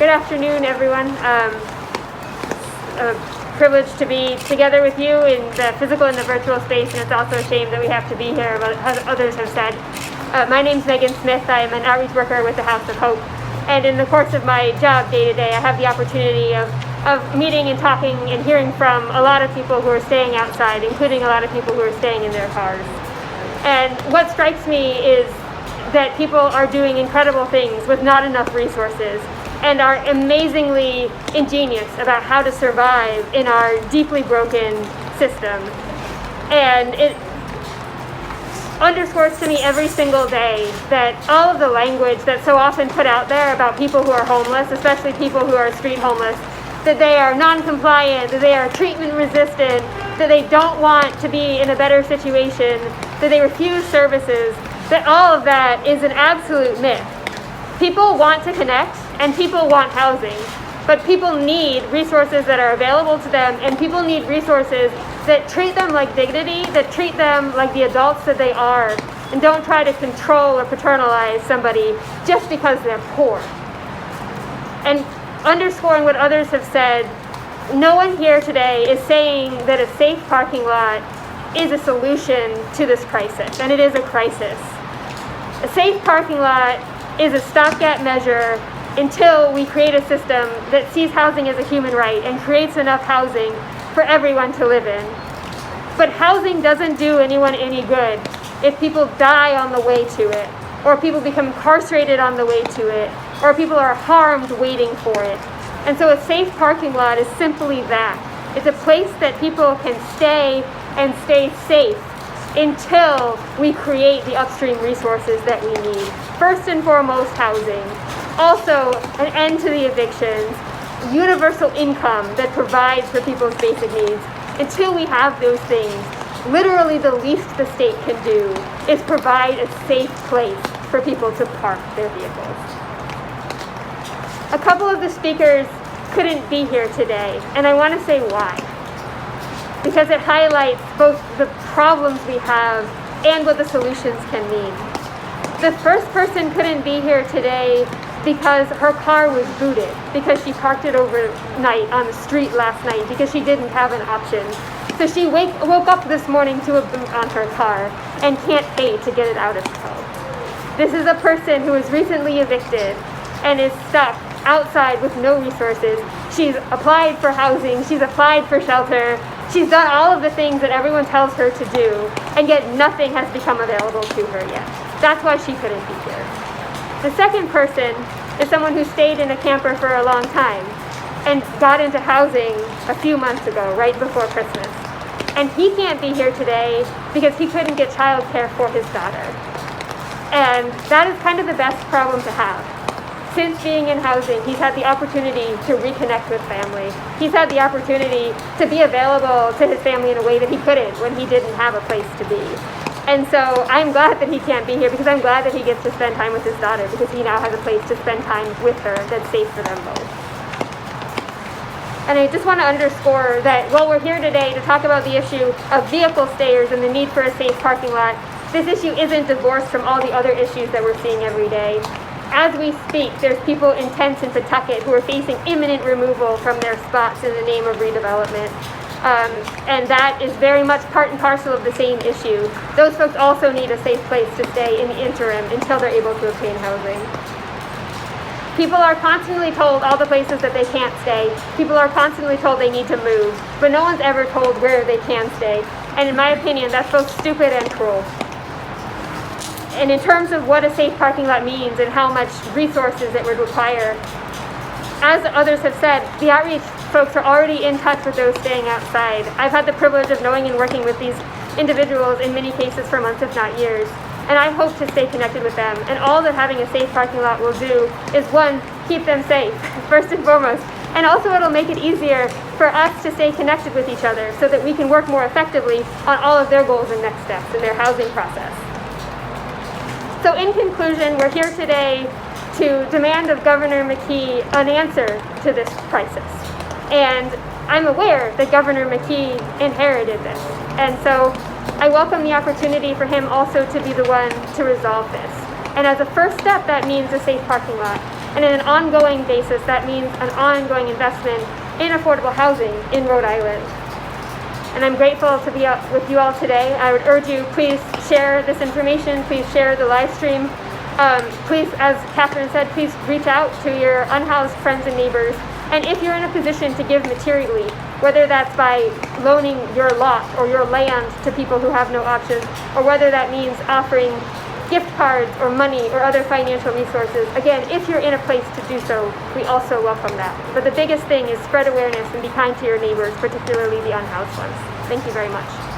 Good afternoon, everyone. A privilege to be together with you in the physical and the virtual space, and it's also a shame that we have to be here, as others have said. My name's Megan Smith. I am an outreach worker with the House of Hope, and in the course of my job day to day, I have the opportunity of meeting and talking and hearing from a lot of people who are staying outside, including a lot of people who are staying in their cars. And what strikes me is that people are doing incredible things with not enough resources and are amazingly ingenious about how to survive in our deeply broken system. And it underscores to me every single day that all of the language that's so often put out there about people who are homeless, especially people who are street homeless, that they are non-compliant, that they are treatment resistant, that they don't want to be in a better situation, that they refuse services, that all of that is an absolute myth. People want to connect and people want housing, but people need resources that are available to them, and people need resources that treat them like dignity, that treat them like the adults that they are, and don't try to control or paternalize somebody just because they're poor. And underscoring what others have said, no one here today is saying that a safe parking lot is a solution to this crisis, and it is a crisis. A safe parking lot is a stopgap measure until we create a system that sees housing as a human right and creates enough housing for everyone to live in. But housing doesn't do anyone any good if people die on the way to it, or people become incarcerated on the way to it, or people are harmed waiting for it. And so a safe parking lot is simply that. It's a place that people can stay and stay safe until we create the upstream resources that we need. First and foremost, housing. Also, an end to the evictions, universal income that provides for people's basic needs. Until we have those things, literally the least the state can do is provide a safe place for people to park their vehicles. A couple of the speakers couldn't be here today, and I want to say why. Because it highlights both the problems we have and what the solutions can mean. The first person couldn't be here today because her car was booted, because she parked it overnight on the street last night, because she didn't have an option. So she woke up this morning to a boot on her car and can't pay to get it out of tow. This is a person who was recently evicted and is stuck outside with no resources. She's applied for housing, she's applied for shelter, she's done all of the things that everyone tells her to do, and yet nothing has become available to her yet. That's why she couldn't be here. The second person is someone who stayed in a camper for a long time and got into housing a few months ago, right before Christmas. And he can't be here today because he couldn't get childcare for his daughter. And that is kind of the best problem to have. Since being in housing, he's had the opportunity to reconnect with family. He's had the opportunity to be available to his family in a way that he couldn't when he didn't have a place to be. And so I'm glad that he can't be here, because I'm glad that he gets to spend time with his daughter, because he now has a place to spend time with her that's safe for them both. And I just want to underscore that while we're here today to talk about the issue of vehicle stayers and the need for a safe parking lot, this issue isn't divorced from all the other issues that we're seeing every day. As we speak, there's people in tents in Pawtucket who are facing imminent removal from their spots in the name of redevelopment. And that is very much part and parcel of the same issue. Those folks also need a safe place to stay in the interim until they're able to obtain housing. People are constantly told all the places that they can't stay. People are constantly told they need to move, but no one's ever told where they can stay. And in my opinion, that's both stupid and cruel. And in terms of what a safe parking lot means and how much resources it would require, as others have said, the outreach folks are already in touch with those staying outside. I've had the privilege of knowing and working with these individuals in many cases for months, if not years. And I hope to stay connected with them. And all that having a safe parking lot will do is, one, keep them safe, first and foremost. And also it'll make it easier for us to stay connected with each other so that we can work more effectively on all of their goals and next steps in their housing process. So in conclusion, we're here today to demand of Governor McKee an answer to this crisis. And I'm aware that Governor McKee inherited this. And so I welcome the opportunity for him also to be the one to resolve this. And as a first step, that means a safe parking lot. And on an ongoing basis, that means an ongoing investment in affordable housing in Rhode Island. And I'm grateful to be with you all today. I would urge you, please share this information, please share the live stream. Please, as Catherine said, please reach out to your unhoused friends and neighbors. And if you're in a position to give materially, whether that's by loaning your lot or your land to people who have no options, or whether that means offering gift cards or money or other financial resources, again, if you're in a place to do so, we also welcome that. But the biggest thing is spread awareness and be kind to your neighbors, particularly the unhoused ones. Thank you very much.